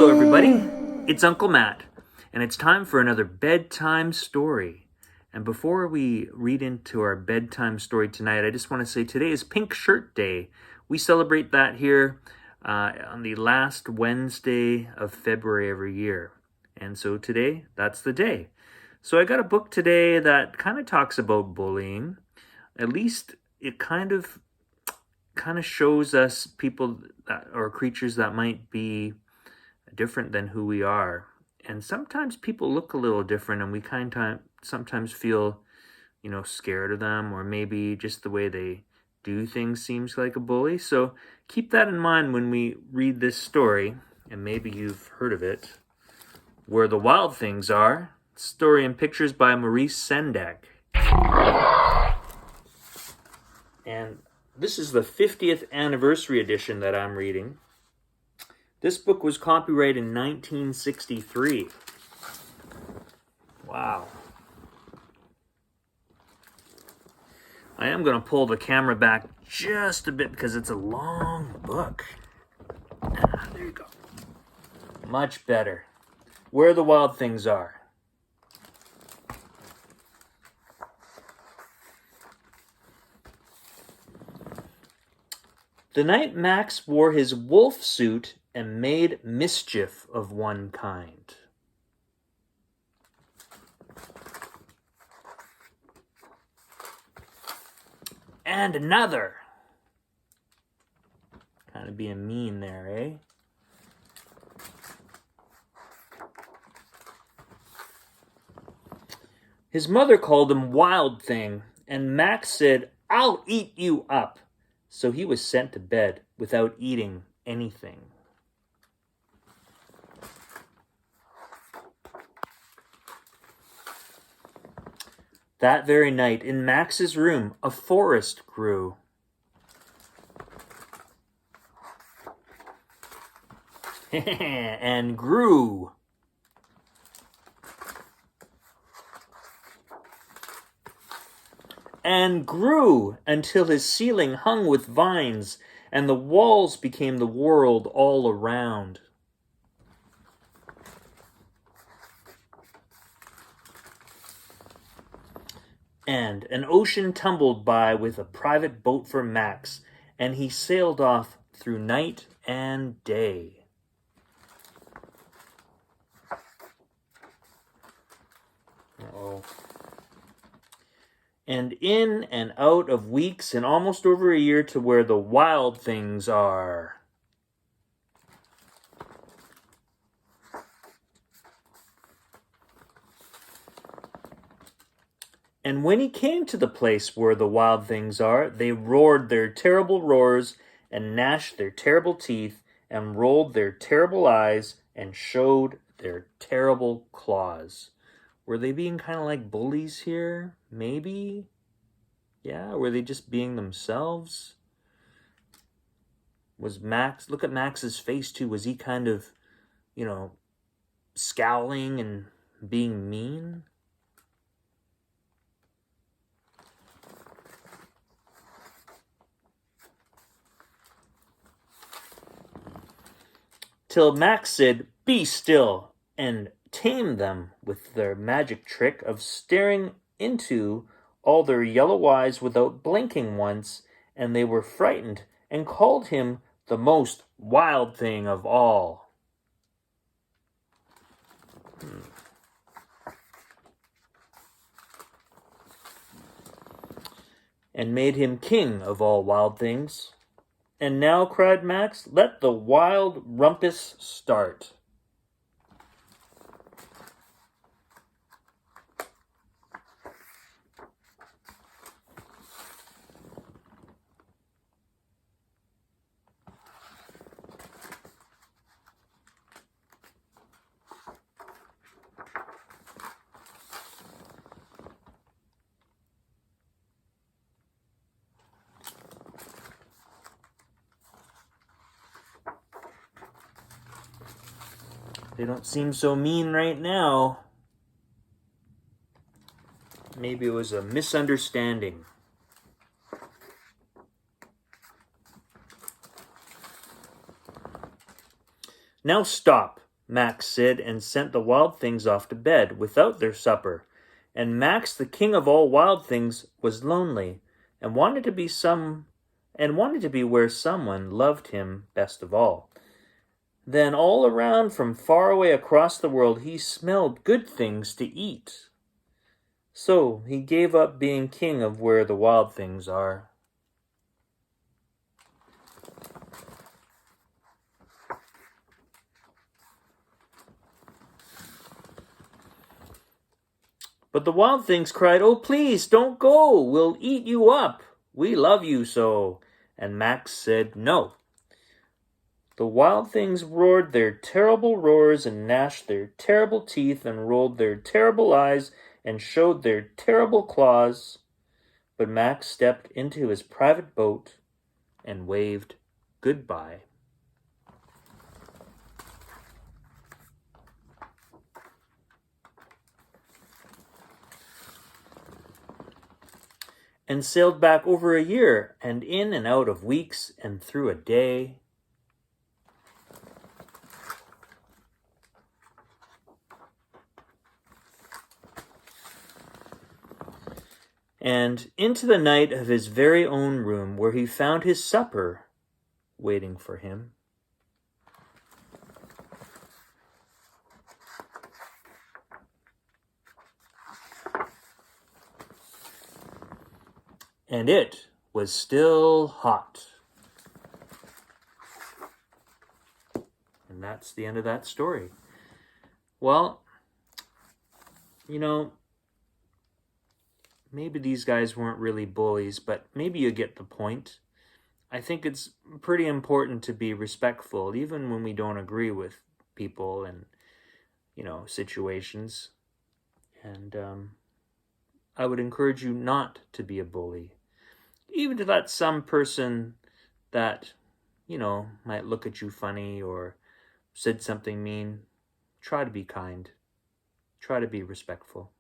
Hello everybody, it's Uncle Matt, and it's time for another bedtime story. And before we read into our bedtime story tonight, I just want to say today is Pink Shirt Day. We celebrate that here on the last Wednesday of February every year. And so today, that's the day. So I got a book today that kind of talks about bullying. At least it kind of shows us people or creatures that might be different than who we are. And sometimes people look a little different and we sometimes feel, scared of them, or maybe just the way they do things seems like a bully. So keep that in mind when we read this story, and maybe you've heard of it. Where the Wild Things Are. Story and pictures by Maurice Sendak. And this is the 50th anniversary edition that I'm reading. This book was copyrighted in 1963. Wow. I am going to pull the camera back just a bit because it's a long book. There you go. Much better. Where the Wild Things Are. The night Max wore his wolf suit and made mischief of one kind. And another. Kind of being mean there, eh? His mother called him Wild Thing, and Max said, "I'll eat you up." So he was sent to bed without eating anything. That very night, in Max's room, a forest grew. And grew. And grew until his ceiling hung with vines, and the walls became the world all around. And an ocean tumbled by with a private boat for Max, and he sailed off through night and day. Uh-oh. And in and out of weeks and almost over a year to where the wild things are. And when he came to the place where the wild things are, they roared their terrible roars and gnashed their terrible teeth and rolled their terrible eyes and showed their terrible claws. Were they being kind of like bullies here? Maybe? Yeah, were they just being themselves? Was Max, look at Max's face too, was he kind of, scowling and being mean? Till Max said, "Be still," and tamed them with their magic trick of staring into all their yellow eyes without blinking once, and they were frightened and called him the most wild thing of all. And made him king of all wild things. And now, cried Max, let the wild rumpus start. They don't seem so mean right now. Maybe it was a misunderstanding. Now stop, Max said, and sent the wild things off to bed without their supper. And Max, the king of all wild things, was lonely and wanted to be where someone loved him best of all. Then all around from far away across the world he smelled good things to eat. So he gave up being king of where the wild things are. But the wild things cried, "Oh, please, don't go. We'll eat you up. We love you so." And Max said no. The wild things roared their terrible roars and gnashed their terrible teeth and rolled their terrible eyes and showed their terrible claws. But Max stepped into his private boat and waved goodbye. And sailed back over a year, and in and out of weeks, and through a day. And into the night of his very own room, where he found his supper waiting for him. And it was still hot. And that's the end of that story. Well, maybe these guys weren't really bullies, but maybe you get the point. I think it's pretty important to be respectful, even when we don't agree with people and, situations. And I would encourage you not to be a bully. Even to that some person that, might look at you funny or said something mean, try to be kind. Try to be respectful.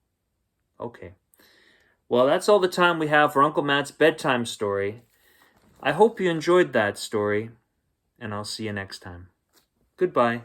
Okay. Well, that's all the time we have for Uncle Matt's bedtime story. I hope you enjoyed that story, and I'll see you next time. Goodbye.